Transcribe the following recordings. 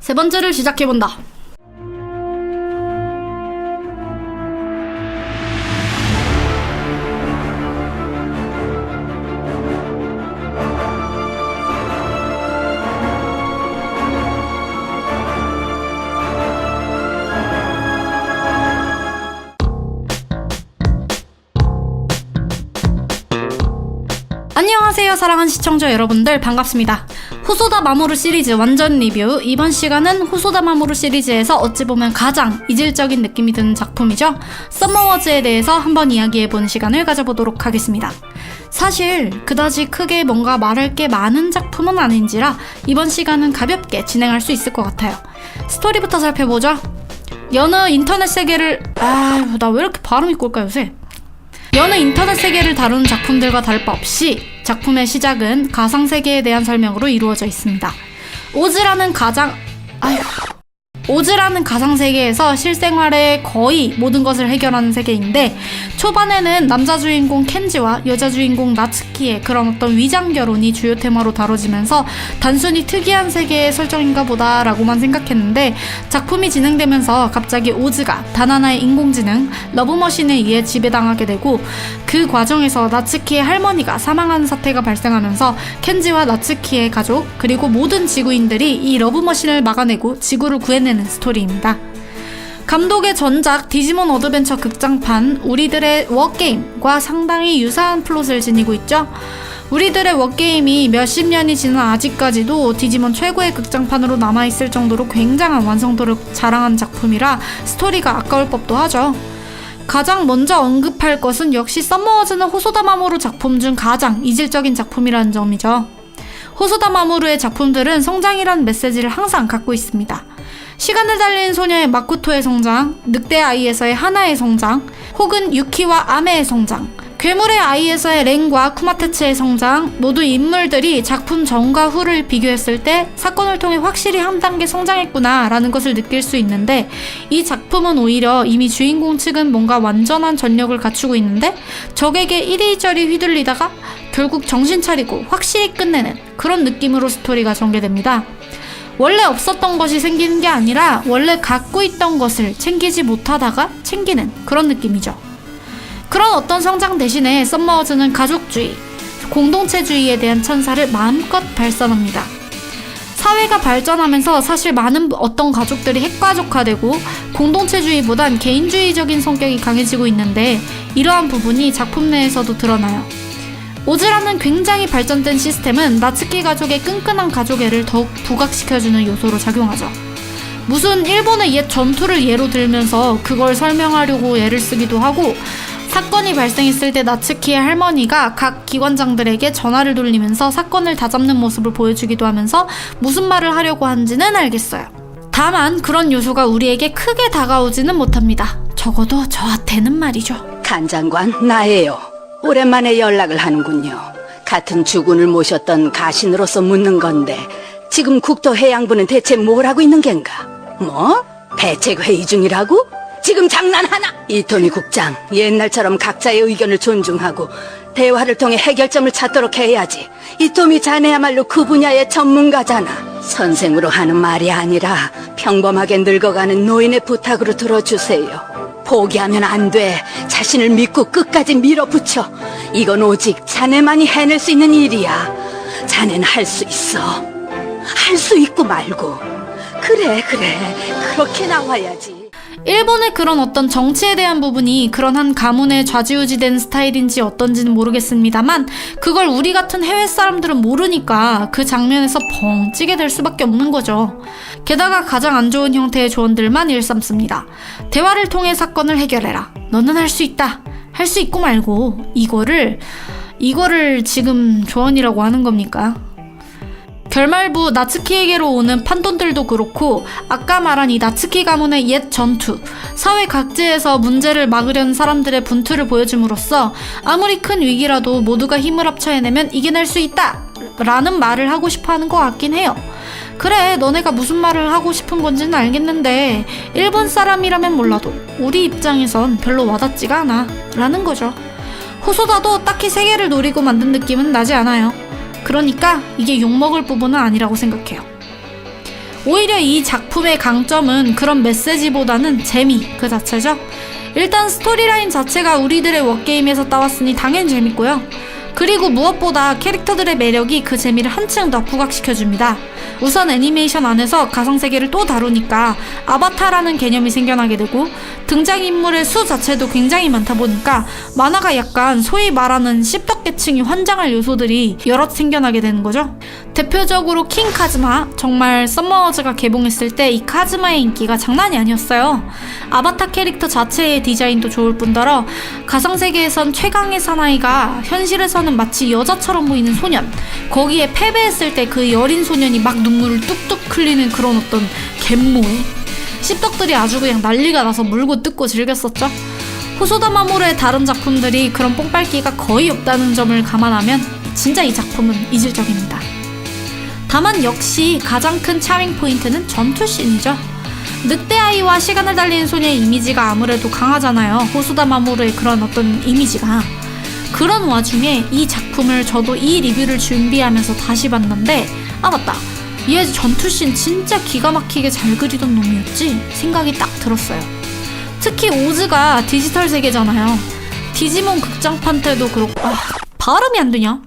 세 번째를 시작해본다. 안녕하세요 사랑하는 시청자 여러분들, 반갑습니다. 호소다 마모루 시리즈 완전 리뷰. 이번 시간은 호소다 마모루 시리즈에서 어찌 보면 가장 이질적인 느낌이 드는 작품이죠. 썸머워즈에 대해서 한번 이야기해보는 시간을 가져보도록 하겠습니다. 사실 그다지 크게 뭔가 말할 게 많은 작품은 아닌지라 이번 시간은 가볍게 진행할 수 있을 것 같아요. 스토리부터 살펴보죠. 여느 인터넷 세계를 나 왜 이렇게 발음이 꼴까 요새? 여느 인터넷 세계를 다루는 작품들과 다를 바 없이 작품의 시작은 가상세계에 대한 설명으로 이루어져 있습니다. 오즈라는 가상세계에서 실생활의 거의 모든 것을 해결하는 세계인데, 초반에는 남자 주인공 켄지와 여자 주인공 나츠키의 그런 어떤 위장 결혼이 주요 테마로 다뤄지면서 단순히 특이한 세계의 설정인가 보다 라고만 생각했는데, 작품이 진행되면서 갑자기 오즈가 단 하나의 인공지능 러브머신에 의해 지배당하게 되고, 그 과정에서 나츠키의 할머니가 사망하는 사태가 발생하면서 켄지와 나츠키의 가족 그리고 모든 지구인들이 이 러브머신을 막아내고 지구를 구해내는 스토리입니다. 감독의 전작 디지몬 어드벤처 극장판 우리들의 워게임과 상당히 유사한 플롯을 지니고 있죠. 우리들의 워게임이 몇십 년이 지난 아직까지도 디지몬 최고의 극장판으로 남아있을 정도로 굉장한 완성도를 자랑한 작품이라 스토리가 아까울 법도 하죠. 가장 먼저 언급할 것은 역시 썸머워즈는 호소다 마모루 작품 중 가장 이질적인 작품이라는 점이죠. 호소다 마모루의 작품들은 성장이라는 메시지를 항상 갖고 있습니다. 시간을 달리는 소녀의 마코토의 성장, 늑대 아이에서의 하나의 성장, 혹은 유키와 아메의 성장, 괴물의 아이에서의 렌과 쿠마테츠의 성장, 모두 인물들이 작품 전과 후를 비교했을 때 사건을 통해 확실히 한 단계 성장했구나 라는 것을 느낄 수 있는데, 이 작품은 오히려 이미 주인공 측은 뭔가 완전한 전력을 갖추고 있는데 적에게 이리저리 휘둘리다가 결국 정신 차리고 확실히 끝내는 그런 느낌으로 스토리가 전개됩니다. 원래 없었던 것이 생기는 게 아니라 원래 갖고 있던 것을 챙기지 못하다가 챙기는 그런 느낌이죠. 그런 어떤 성장 대신에 썸머워즈는 가족주의, 공동체주의에 대한 찬사를 마음껏 발산합니다. 사회가 발전하면서 사실 많은 어떤 가족들이 핵가족화되고 공동체주의보단 개인주의적인 성격이 강해지고 있는데, 이러한 부분이 작품 내에서도 드러나요. 오즈라는 굉장히 발전된 시스템은 나츠키 가족의 끈끈한 가족애를 더욱 부각시켜주는 요소로 작용하죠. 무슨 일본의 옛 전투를 예로 들면서 그걸 설명하려고 예를 쓰기도 하고, 사건이 발생했을 때 나츠키의 할머니가 각 기관장들에게 전화를 돌리면서 사건을 다잡는 모습을 보여주기도 하면서 무슨 말을 하려고 하는지는 알겠어요. 다만 그런 요소가 우리에게 크게 다가오지는 못합니다. 적어도 저한테는 말이죠. 간장관, 나예요. 오랜만에 연락을 하는군요. 같은 주군을 모셨던 가신으로서 묻는 건데, 지금 국토해양부는 대체 뭘 하고 있는 겐가? 뭐? 대책회의 중이라고? 지금 장난하나? 이토미 국장, 옛날처럼 각자의 의견을 존중하고 대화를 통해 해결점을 찾도록 해야지. 이토미 자네야말로 그 분야의 전문가잖아. 선생으로 하는 말이 아니라 평범하게 늙어가는 노인의 부탁으로 들어주세요. 포기하면 안 돼. 자신을 믿고 끝까지 밀어붙여. 이건 오직 자네만이 해낼 수 있는 일이야. 자네는 할 수 있어. 할 수 있고 말고. 그래, 그렇게 나와야지. 일본의 그런 어떤 정치에 대한 부분이 그런 한 가문에 좌지우지된 스타일인지 어떤지는 모르겠습니다만, 그걸 우리 같은 해외 사람들은 모르니까 그 장면에서 벙 찌게 될 수밖에 없는 거죠. 게다가 가장 안 좋은 형태의 조언들만 일삼습니다. 대화를 통해 사건을 해결해라. 너는 할 수 있다. 할 수 있고 말고. 이거를 지금 조언이라고 하는 겁니까? 결말부 나츠키에게로 오는 판돈들도 그렇고, 아까 말한 이 나츠키 가문의 옛 전투, 사회 각지에서 문제를 막으려는 사람들의 분투를 보여줌으로써 아무리 큰 위기라도 모두가 힘을 합쳐 해내면 이겨낼 수 있다! 라는 말을 하고 싶어 하는 것 같긴 해요. 그래, 너네가 무슨 말을 하고 싶은 건지는 알겠는데 일본 사람이라면 몰라도 우리 입장에선 별로 와닿지가 않아 라는 거죠. 호소다도 딱히 세계를 노리고 만든 느낌은 나지 않아요. 그러니까 이게 욕먹을 부분은 아니라고 생각해요. 오히려 이 작품의 강점은 그런 메시지보다는 재미 그 자체죠. 일단 스토리라인 자체가 우리들의 워게임에서 따왔으니 당연히 재밌고요. 그리고 무엇보다 캐릭터들의 매력이 그 재미를 한층 더 부각시켜줍니다. 우선 애니메이션 안에서 가상세계를 또 다루니까 아바타라는 개념이 생겨나게 되고 등장인물의 수 자체도 굉장히 많다 보니까 만화가 약간 소위 말하는 씹덕계층이 환장할 요소들이 여럿 생겨나게 되는 거죠. 대표적으로 킹 카즈마, 정말 썸머워즈가 개봉했을 때 이 카즈마의 인기가 장난이 아니었어요. 아바타 캐릭터 자체의 디자인도 좋을 뿐더러 가상세계에선 최강의 사나이가 현실에서는 마치 여자처럼 보이는 소년, 거기에 패배했을 때 그 여린 소년이 막 눈물을 뚝뚝 흘리는 그런 어떤 갯모에 씹덕들이 아주 그냥 난리가 나서 물고 뜯고 즐겼었죠. 호소다 마모루의 다른 작품들이 그런 뽕빨기가 거의 없다는 점을 감안하면 진짜 이 작품은 이질적입니다. 다만 역시 가장 큰 차밍 포인트는 전투씬이죠. 늑대아이와 시간을 달리는 소녀의 이미지가 아무래도 강하잖아요. 호소다 마모루의 그런 어떤 이미지가. 그런 와중에 이 작품을 저도 이 리뷰를 준비하면서 다시 봤는데 아 맞다, 얘 전투씬 진짜 기가 막히게 잘 그리던 놈이었지 생각이 딱 들었어요. 특히 오즈가 디지털 세계잖아요. 디지몬 극장판 때도 그렇고 발음이 안 되냐?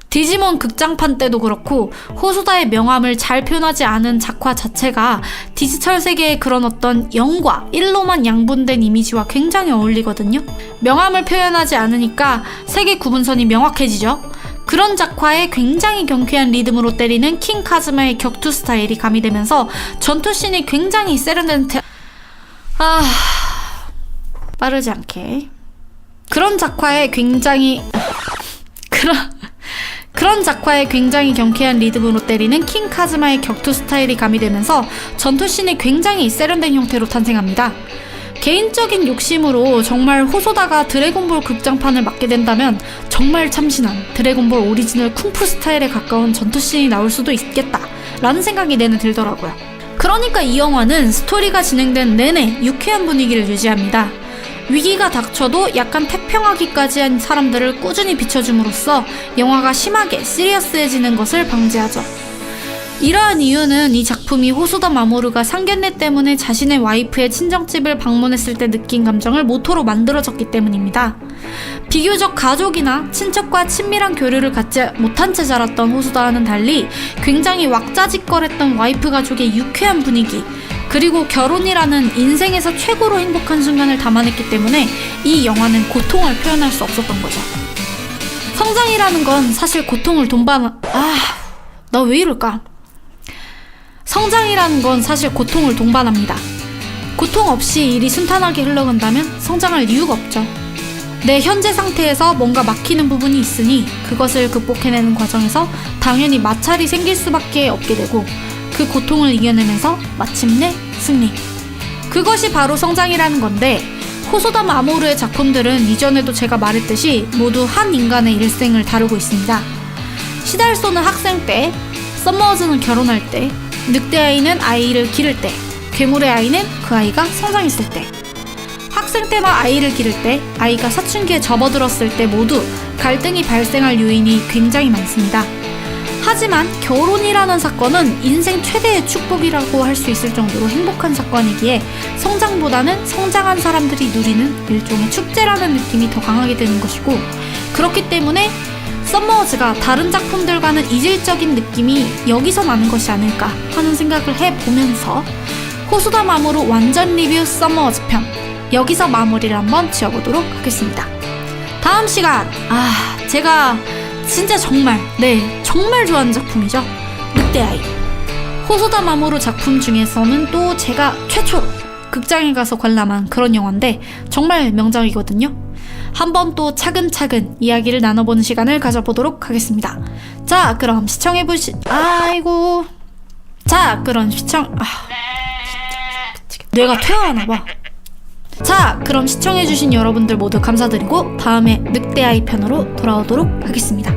디지몬 극장판 때도 그렇고 호소다의 명암을 잘 표현하지 않은 작화 자체가 디지털 세계의 그런 어떤 0과 1로만 양분된 이미지와 굉장히 어울리거든요. 명암을 표현하지 않으니까 세계 구분선이 명확해지죠. 그런 작화에 굉장히 경쾌한 리듬으로 때리는 킹 카즈마의 격투 스타일이 가미되면서 전투씬이 굉장히 세련된 빠르지 않게 그런 작화에 굉장히 경쾌한 리듬으로 때리는 킹 카즈마의 격투 스타일이 가미되면서 전투씬이 굉장히 세련된 형태로 탄생합니다. 개인적인 욕심으로 정말 호소다가 드래곤볼 극장판을 맡게 된다면 정말 참신한 드래곤볼 오리지널 쿵푸 스타일에 가까운 전투씬이 나올 수도 있겠다 라는 생각이 내내 들더라고요. 그러니까 이 영화는 스토리가 진행된 내내 유쾌한 분위기를 유지합니다. 위기가 닥쳐도 약간 태평하기까지 한 사람들을 꾸준히 비춰줌으로써 영화가 심하게 시리어스해지는 것을 방지하죠. 이러한 이유는 이 작품이 호소다 마모루가 상견례 때문에 자신의 와이프의 친정집을 방문했을 때 느낀 감정을 모토로 만들어졌기 때문입니다. 비교적 가족이나 친척과 친밀한 교류를 갖지 못한 채 자랐던 호소다와는 달리 굉장히 왁자지껄했던 와이프 가족의 유쾌한 분위기, 그리고 결혼이라는 인생에서 최고로 행복한 순간을 담아냈기 때문에 이 영화는 고통을 표현할 수 없었던 거죠. 성장이라는 건 사실 고통을 나 왜 이럴까? 성장이라는 건 사실 고통을 동반합니다. 고통 없이 일이 순탄하게 흘러간다면 성장할 이유가 없죠. 내 현재 상태에서 뭔가 막히는 부분이 있으니 그것을 극복해내는 과정에서 당연히 마찰이 생길 수밖에 없게 되고 그 고통을 이겨내면서 마침내 승리. 그것이 바로 성장이라는 건데 호소다 마모루의 작품들은 이전에도 제가 말했듯이 모두 한 인간의 일생을 다루고 있습니다. 시달소는 학생 때, 썸머워즈는 결혼할 때, 늑대아이는 아이를 기를 때, 괴물의 아이는 그 아이가 성장했을 때, 학생 때나 아이를 기를 때, 아이가 사춘기에 접어들었을 때 모두 갈등이 발생할 요인이 굉장히 많습니다. 하지만 결혼이라는 사건은 인생 최대의 축복이라고 할 수 있을 정도로 행복한 사건이기에 성장보다는 성장한 사람들이 누리는 일종의 축제라는 느낌이 더 강하게 되는 것이고, 그렇기 때문에 썸머워즈가 다른 작품들과는 이질적인 느낌이 여기서 나는 것이 아닐까 하는 생각을 해보면서 호소다 마모루 완전 리뷰 썸머워즈 편 여기서 마무리를 한번 지어보도록 하겠습니다. 다음 시간 제가 진짜 정말 좋아하는 작품이죠. 늑대아이. 호소다 마모루 작품 중에서는 또 제가 최초로 극장에 가서 관람한 그런 영화인데 정말 명작이거든요. 한번 또 차근차근 이야기를 나눠보는 시간을 가져보도록 하겠습니다. 자, 그럼 뇌가 퇴화하나봐. 자, 그럼 시청해주신 여러분들 모두 감사드리고 다음에 늑대아이 편으로 돌아오도록 하겠습니다.